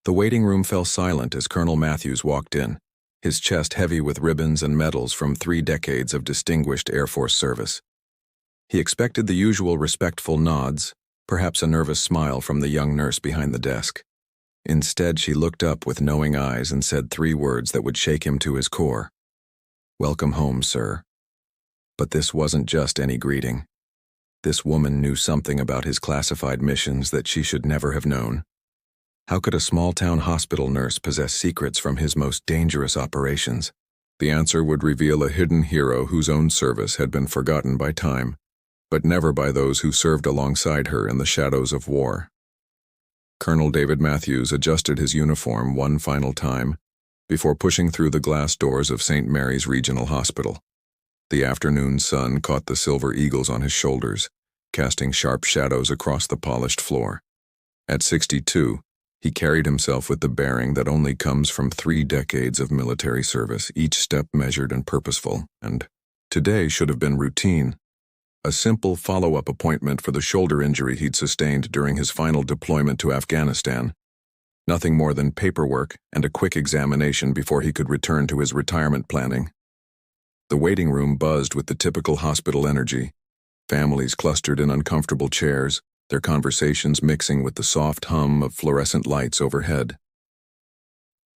The waiting room fell silent as Colonel Matthews walked in, his chest heavy with ribbons and medals from 3 decades of distinguished Air Force service. He expected the usual respectful nods, perhaps a nervous smile from the young nurse behind the desk. Instead, she looked up with knowing eyes and said 3 words that would shake him to his core. "Welcome home, sir." But this wasn't just any greeting. This woman knew something about his classified missions that she should never have known. How could a small-town hospital nurse possess secrets from his most dangerous operations? The answer would reveal a hidden hero whose own service had been forgotten by time, but never by those who served alongside her in the shadows of war. Colonel David Matthews adjusted his uniform one final time before pushing through the glass doors of St. Mary's Regional Hospital. The afternoon sun caught the silver eagles on his shoulders, casting sharp shadows across the polished floor. At 62, he carried himself with the bearing that only comes from 3 decades of military service, each step measured and purposeful, and today should have been routine. A simple follow-up appointment for the shoulder injury he'd sustained during his final deployment to Afghanistan. Nothing more than paperwork and a quick examination before he could return to his retirement planning. The waiting room buzzed with the typical hospital energy. Families clustered in uncomfortable chairs, their conversations mixing with the soft hum of fluorescent lights overhead.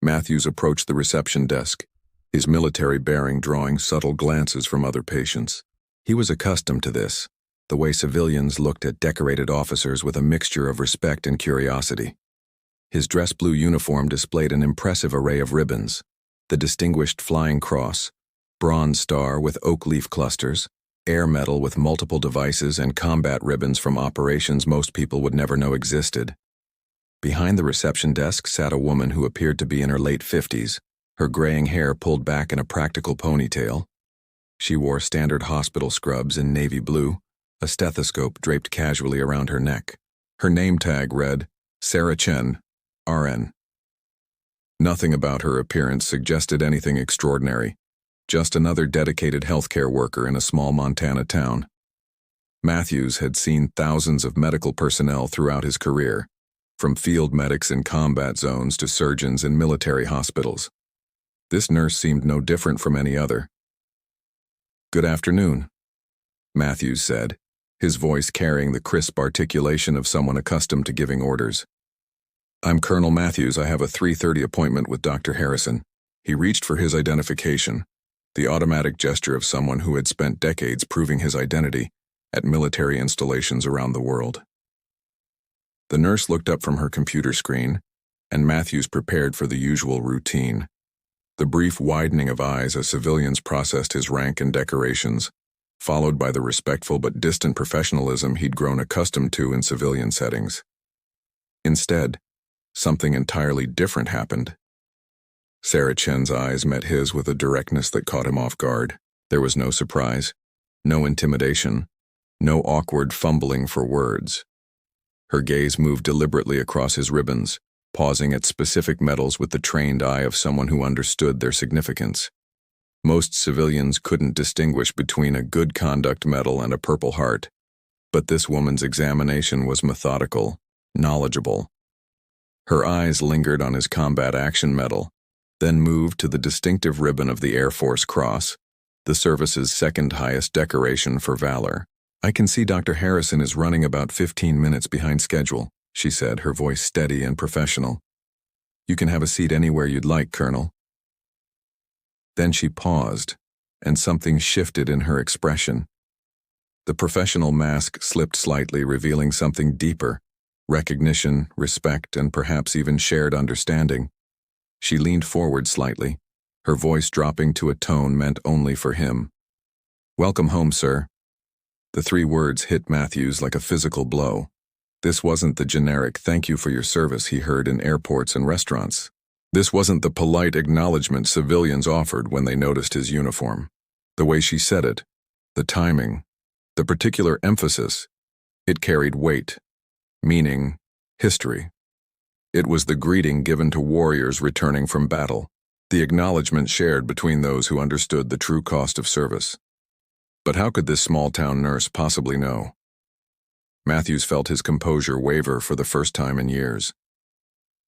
Matthews approached the reception desk, his military bearing drawing subtle glances from other patients. He was accustomed to this, the way civilians looked at decorated officers with a mixture of respect and curiosity. His dress blue uniform displayed an impressive array of ribbons: the Distinguished Flying Cross, Bronze Star with oak leaf clusters, Air Medal with multiple devices, and combat ribbons from operations most people would never know existed. Behind the reception desk sat a woman who appeared to be in her late 50s, her graying hair pulled back in a practical ponytail. She wore standard hospital scrubs in navy blue, a stethoscope draped casually around her neck. Her name tag read, Sarah Chen, RN. Nothing about her appearance suggested anything extraordinary. Just another dedicated healthcare worker in a small Montana town. Matthews had seen thousands of medical personnel throughout his career, from field medics in combat zones to surgeons in military hospitals. This nurse seemed no different from any other. "Good afternoon," Matthews said, his voice carrying the crisp articulation of someone accustomed to giving orders. "I'm Colonel Matthews. I have a 3:30 appointment with Dr. Harrison." He reached for his identification, the automatic gesture of someone who had spent decades proving his identity at military installations around the world. The nurse looked up from her computer screen, and Matthews prepared for the usual routine. The brief widening of eyes as civilians processed his rank and decorations, followed by the respectful but distant professionalism he'd grown accustomed to in civilian settings. Instead, something entirely different happened. Sarah Chen's eyes met his with a directness that caught him off guard. There was no surprise, no intimidation, no awkward fumbling for words. Her gaze moved deliberately across his ribbons, pausing at specific medals with the trained eye of someone who understood their significance. Most civilians couldn't distinguish between a good conduct medal and a Purple Heart, but this woman's examination was methodical, knowledgeable. Her eyes lingered on his Combat Action Medal, then moved to the distinctive ribbon of the Air Force Cross, the service's second highest decoration for valor. "I can see Dr. Harrison is running about 15 minutes behind schedule," she said, her voice steady and professional. "You can have a seat anywhere you'd like, Colonel." Then she paused, and something shifted in her expression. The professional mask slipped slightly, revealing something deeper: recognition, respect, and perhaps even shared understanding. She leaned forward slightly, her voice dropping to a tone meant only for him. "Welcome home, sir." The 3 words hit Matthews like a physical blow. This wasn't the generic "thank you for your service" he heard in airports and restaurants. This wasn't the polite acknowledgement civilians offered when they noticed his uniform. The way she said it, the timing, the particular emphasis, it carried weight, meaning, history. It was the greeting given to warriors returning from battle, the acknowledgement shared between those who understood the true cost of service. But how could this small-town nurse possibly know? Matthews felt his composure waver for the first time in years.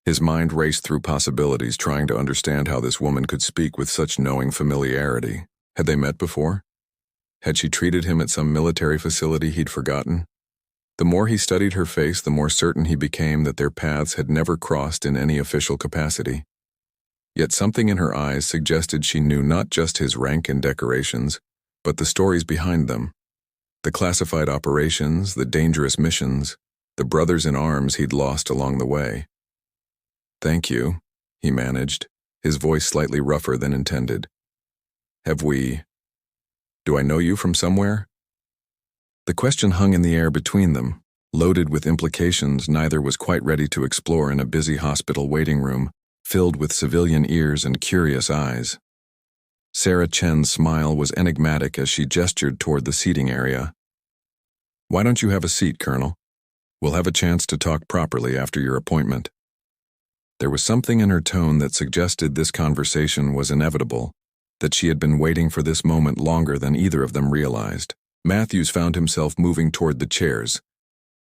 His mind raced through possibilities, trying to understand how this woman could speak with such knowing familiarity. Had they met before? Had she treated him at some military facility he'd forgotten? The more he studied her face, the more certain he became that their paths had never crossed in any official capacity. Yet something in her eyes suggested she knew not just his rank and decorations, but the stories behind them. The classified operations, the dangerous missions, the brothers in arms he'd lost along the way. "Thank you," he managed, his voice slightly rougher than intended. Do I know you from somewhere?" The question hung in the air between them, loaded with implications neither was quite ready to explore in a busy hospital waiting room, filled with civilian ears and curious eyes. Sarah Chen's smile was enigmatic as she gestured toward the seating area. "Why don't you have a seat, Colonel? We'll have a chance to talk properly after your appointment." There was something in her tone that suggested this conversation was inevitable, that she had been waiting for this moment longer than either of them realized. Matthews found himself moving toward the chairs,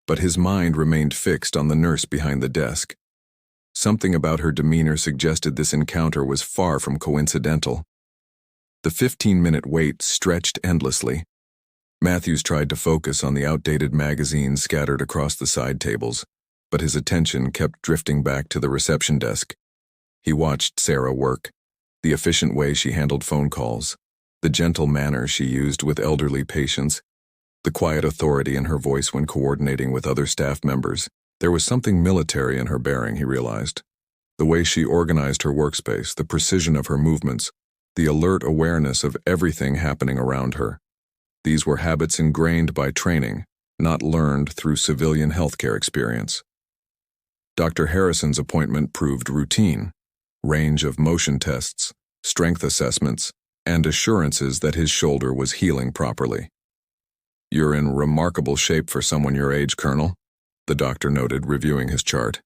but his mind remained fixed on the nurse behind the desk. Something about her demeanor suggested this encounter was far from coincidental. The 15-minute wait stretched endlessly. Matthews tried to focus on the outdated magazines scattered across the side tables, but his attention kept drifting back to the reception desk. He watched Sarah work, the efficient way she handled phone calls, the gentle manner she used with elderly patients, the quiet authority in her voice when coordinating with other staff members. There was something military in her bearing, he realized. The way she organized her workspace, the precision of her movements, the alert awareness of everything happening around her. These were habits ingrained by training, not learned through civilian healthcare experience. Dr. Harrison's appointment proved routine. Range of motion tests, strength assessments, and assurances that his shoulder was healing properly. "You're in remarkable shape for someone your age, Colonel," the doctor noted, reviewing his chart.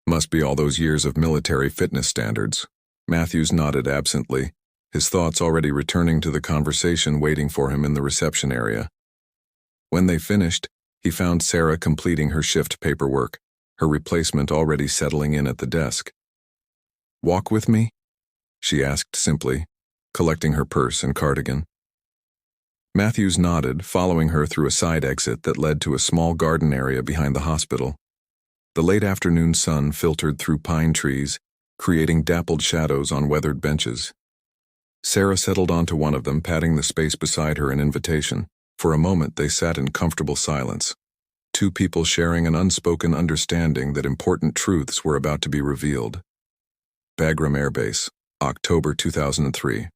"Must be all those years of military fitness standards." Matthews nodded absently, his thoughts already returning to the conversation waiting for him in the reception area. When they finished, he found Sarah completing her shift paperwork, her replacement already settling in at the desk. "Walk with me?" she asked simply, collecting her purse and cardigan. Matthews nodded, following her through a side exit that led to a small garden area behind the hospital. The late afternoon sun filtered through pine trees, creating dappled shadows on weathered benches. Sarah settled onto one of them, patting the space beside her in invitation. For a moment they sat in comfortable silence, two people sharing an unspoken understanding that important truths were about to be revealed. "Bagram Air Base, October 2003.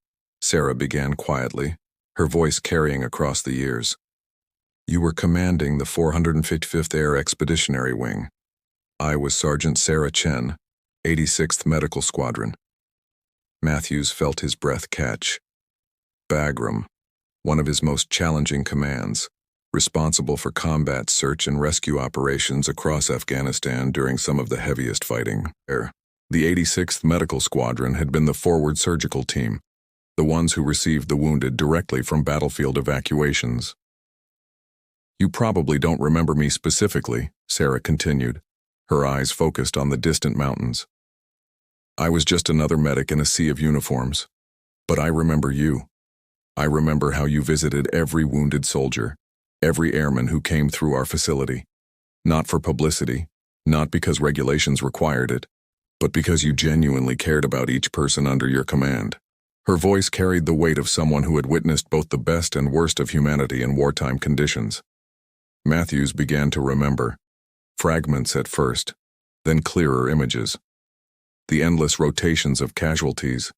Sarah began quietly, her voice carrying across the years. "You were commanding the 455th Air Expeditionary Wing. I was Sergeant Sarah Chen, 86th Medical Squadron." Matthews felt his breath catch. Bagram, one of his most challenging commands, responsible for combat search and rescue operations across Afghanistan during some of the heaviest fighting there. The 86th Medical Squadron had been the forward surgical team, the ones who received the wounded directly from battlefield evacuations. "You probably don't remember me specifically," Sarah continued, her eyes focused on the distant mountains. "I was just another medic in a sea of uniforms. But I remember you. I remember how you visited every wounded soldier, every airman who came through our facility. Not for publicity, not because regulations required it, but because you genuinely cared about each person under your command." Her voice carried the weight of someone who had witnessed both the best and worst of humanity in wartime conditions. Matthews began to remember. Fragments at first, then clearer images. The endless rotations of casualties,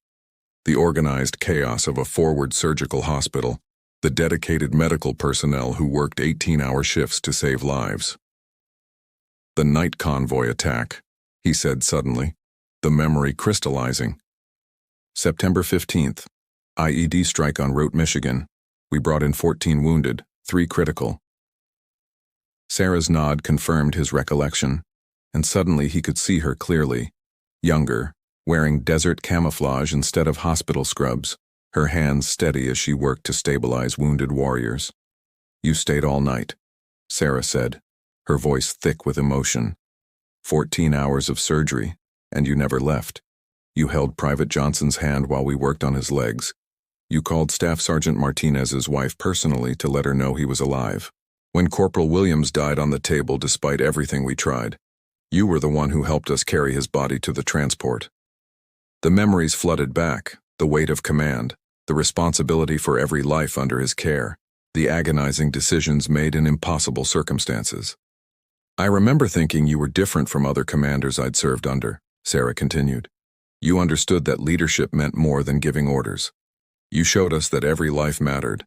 the organized chaos of a forward surgical hospital, the dedicated medical personnel who worked 18-hour shifts to save lives. "The night convoy attack," he said suddenly, the memory crystallizing. "September 15th, IED strike on Rote, Michigan. We brought in 14 wounded, 3 critical." Sarah's nod confirmed his recollection, and suddenly he could see her clearly, younger, wearing desert camouflage instead of hospital scrubs, her hands steady as she worked to stabilize wounded warriors. "You stayed all night," Sarah said, her voice thick with emotion. 14 hours of surgery, And you never left. You held Private Johnson's hand while we worked on his legs. You called Staff Sergeant Martinez's wife personally to let her know he was alive. When Corporal Williams died on the table despite everything we tried, you were the one who helped us carry his body to the transport. The memories flooded back, the weight of command, the responsibility for every life under his care, the agonizing decisions made in impossible circumstances. I remember thinking you were different from other commanders I'd served under, Sarah continued. You understood that leadership meant more than giving orders. You showed us that every life mattered,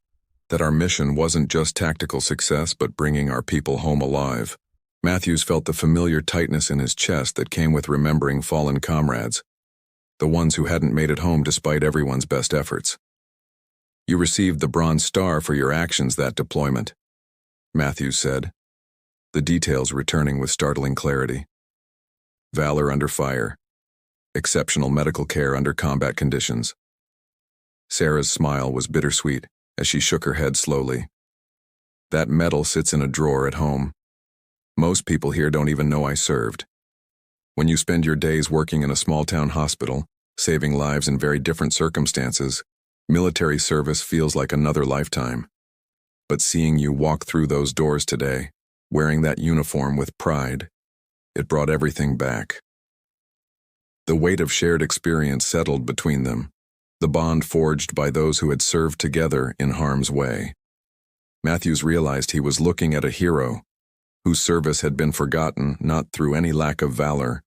that our mission wasn't just tactical success but bringing our people home alive. Matthews felt the familiar tightness in his chest that came with remembering fallen comrades, the ones who hadn't made it home despite everyone's best efforts. You received the Bronze Star for your actions that deployment, Matthews said, the details returning with startling clarity. Valor under fire. Exceptional medical care under combat conditions. Sarah's smile was bittersweet as she shook her head slowly. That medal sits in a drawer at home. Most people here don't even know I served. When you spend your days working in a small-town hospital, saving lives in very different circumstances, military service feels like another lifetime. But seeing you walk through those doors today, wearing that uniform with pride, it brought everything back. The weight of shared experience settled between them, the bond forged by those who had served together in harm's way. Matthews realized he was looking at a hero whose service had been forgotten not through any lack of valor,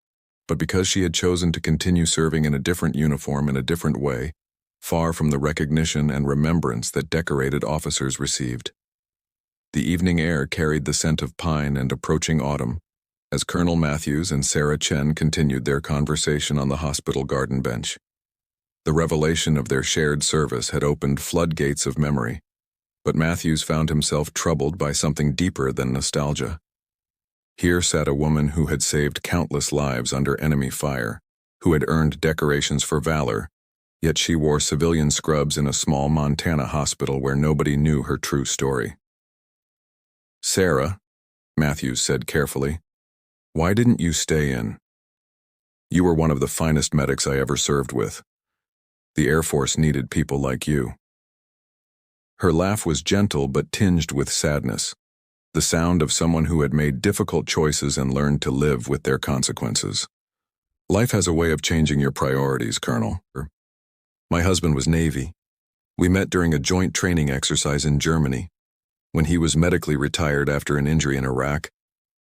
but because she had chosen to continue serving in a different uniform in a different way, far from the recognition and remembrance that decorated officers received. The evening air carried the scent of pine and approaching autumn, as Colonel Matthews and Sarah Chen continued their conversation on the hospital garden bench. The revelation of their shared service had opened floodgates of memory, but Matthews found himself troubled by something deeper than nostalgia. Here sat a woman who had saved countless lives under enemy fire, who had earned decorations for valor, yet she wore civilian scrubs in a small Montana hospital where nobody knew her true story. Sarah, Matthews said carefully, why didn't you stay in? You were one of the finest medics I ever served with. The Air Force needed people like you. Her laugh was gentle but tinged with sadness, the sound of someone who had made difficult choices and learned to live with their consequences. Life has a way of changing your priorities, Colonel. My husband was Navy. We met during a joint training exercise in Germany. When he was medically retired after an injury in Iraq,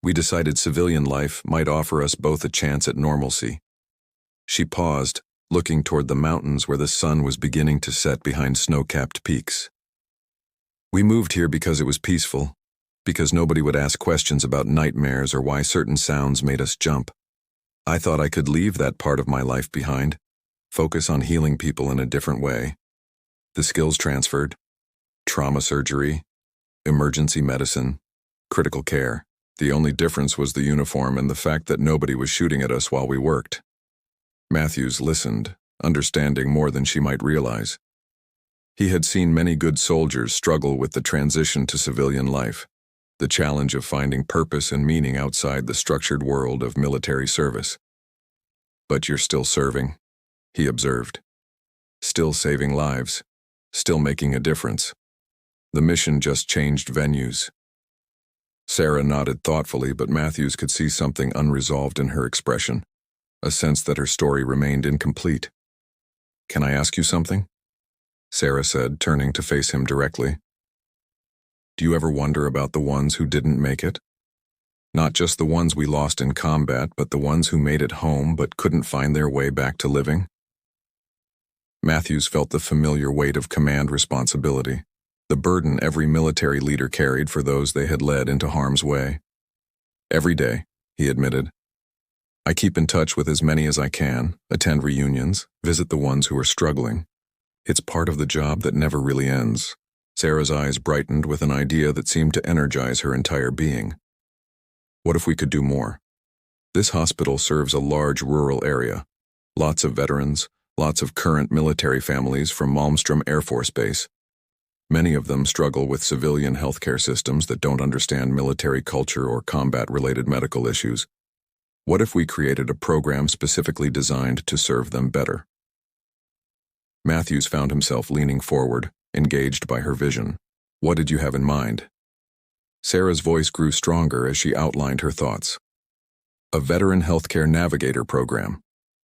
we decided civilian life might offer us both a chance at normalcy. She paused, looking toward the mountains where the sun was beginning to set behind snow-capped peaks. We moved here because it was peaceful, because nobody would ask questions about nightmares or why certain sounds made us jump. I thought I could leave that part of my life behind, focus on healing people in a different way. The skills transferred: trauma surgery, emergency medicine, critical care. The only difference was the uniform and the fact that nobody was shooting at us while we worked. Matthews listened, understanding more than she might realize. He had seen many good soldiers struggle with the transition to civilian life, the challenge of finding purpose and meaning outside the structured world of military service. But you're still serving, he observed. Still saving lives, still making a difference. The mission just changed venues. Sarah nodded thoughtfully, but Matthews could see something unresolved in her expression, a sense that her story remained incomplete. Can I ask you something? Sarah said, turning to face him directly. Do you ever wonder about the ones who didn't make it? Not just the ones we lost in combat, but the ones who made it home but couldn't find their way back to living? Matthews felt the familiar weight of command responsibility, the burden every military leader carried for those they had led into harm's way. Every day, he admitted. I keep in touch with as many as I can, attend reunions, visit the ones who are struggling. It's part of the job that never really ends. Sarah's eyes brightened with an idea that seemed to energize her entire being. What if we could do more? This hospital serves a large rural area. Lots of veterans, lots of current military families from Malmstrom Air Force Base. Many of them struggle with civilian healthcare systems that don't understand military culture or combat-related medical issues. What if we created a program specifically designed to serve them better? Matthews found himself leaning forward, engaged by her vision. What did you have in mind? Sarah's voice grew stronger as she outlined her thoughts. A veteran healthcare navigator program.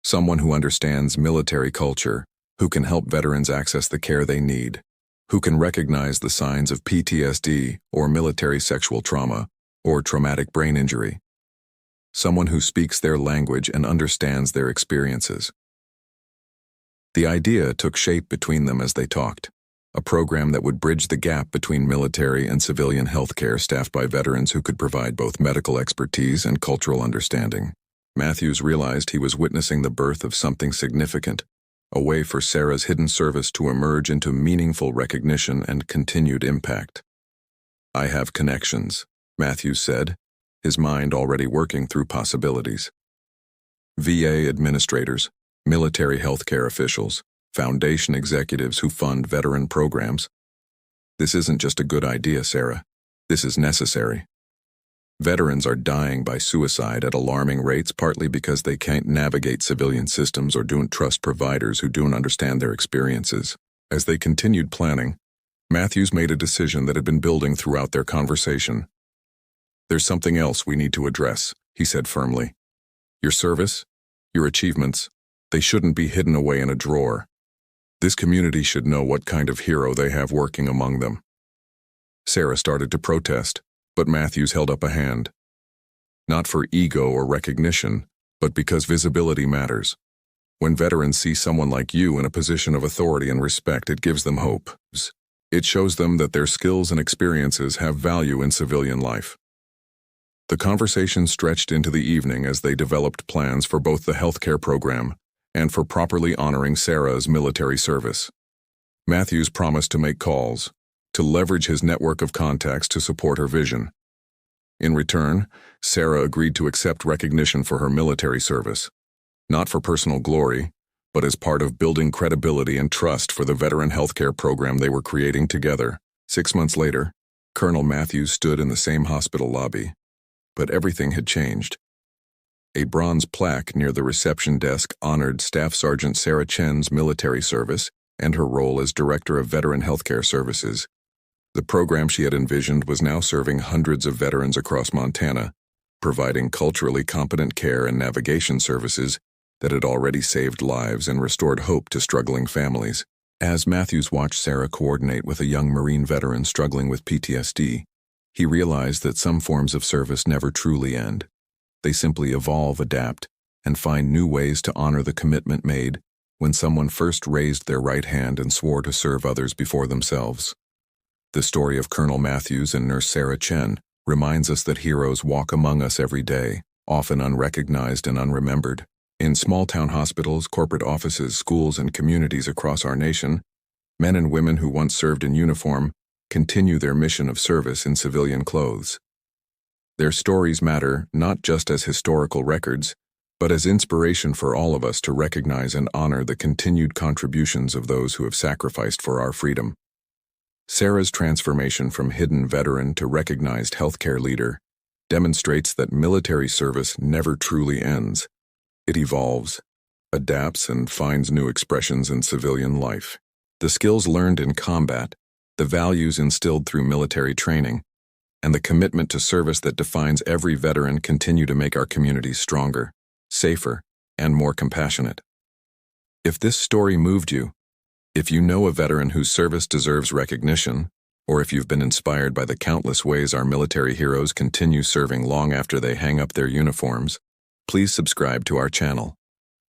Someone who understands military culture, who can help veterans access the care they need, who can recognize the signs of PTSD or military sexual trauma or traumatic brain injury. Someone who speaks their language and understands their experiences. The idea took shape between them as they talked. A program that would bridge the gap between military and civilian healthcare staffed by veterans who could provide both medical expertise and cultural understanding. Matthews realized he was witnessing the birth of something significant, a way for Sarah's hidden service to emerge into meaningful recognition and continued impact. I have connections, Matthews said, his mind already working through possibilities. VA administrators, military healthcare officials, foundation executives who fund veteran programs. This isn't just a good idea, Sarah. This is necessary. Veterans are dying by suicide at alarming rates, partly because they can't navigate civilian systems or don't trust providers who don't understand their experiences. As they continued planning, Matthews made a decision that had been building throughout their conversation. There's something else we need to address, he said firmly. Your service, your achievements, they shouldn't be hidden away in a drawer. This community should know what kind of hero they have working among them. Sarah started to protest, but Matthews held up a hand. Not for ego or recognition, but because visibility matters. When veterans see someone like you in a position of authority and respect, it gives them hope. It shows them that their skills and experiences have value in civilian life. The conversation stretched into the evening as they developed plans for both the healthcare program and for properly honoring Sarah's military service. Matthews promised to make calls, to leverage his network of contacts to support her vision. In return, Sarah agreed to accept recognition for her military service, not for personal glory, but as part of building credibility and trust for the veteran healthcare program they were creating together. 6 months later, Colonel Matthews stood in the same hospital lobby, but everything had changed. A bronze plaque near the reception desk honored Staff Sergeant Sarah Chen's military service and her role as Director of Veteran Healthcare Services. The program she had envisioned was now serving hundreds of veterans across Montana, providing culturally competent care and navigation services that had already saved lives and restored hope to struggling families. As Matthews watched Sarah coordinate with a young Marine veteran struggling with PTSD, he realized that some forms of service never truly end. They simply evolve, adapt, and find new ways to honor the commitment made when someone first raised their right hand and swore to serve others before themselves. The story of Colonel Matthews and Nurse Sarah Chen reminds us that heroes walk among us every day, often unrecognized and unremembered. In small-town hospitals, corporate offices, schools, and communities across our nation, men and women who once served in uniform continue their mission of service in civilian clothes. Their stories matter not just as historical records, but as inspiration for all of us to recognize and honor the continued contributions of those who have sacrificed for our freedom. Sarah's transformation from hidden veteran to recognized healthcare leader demonstrates that military service never truly ends. It evolves, adapts, and finds new expressions in civilian life. The skills learned in combat, the values instilled through military training, and the commitment to service that defines every veteran continue to make our communities stronger, safer, and more compassionate. If this story moved you, if you know a veteran whose service deserves recognition, or if you've been inspired by the countless ways our military heroes continue serving long after they hang up their uniforms, please subscribe to our channel.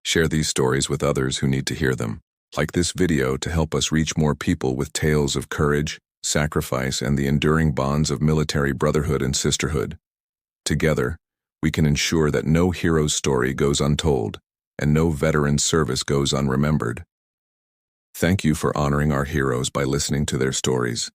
Share these stories with others who need to hear them. Like this video to help us reach more people with tales of courage, sacrifice, and the enduring bonds of military brotherhood and sisterhood. Together, we can ensure that no hero's story goes untold and no veteran's service goes unremembered. Thank you for honoring our heroes by listening to their stories.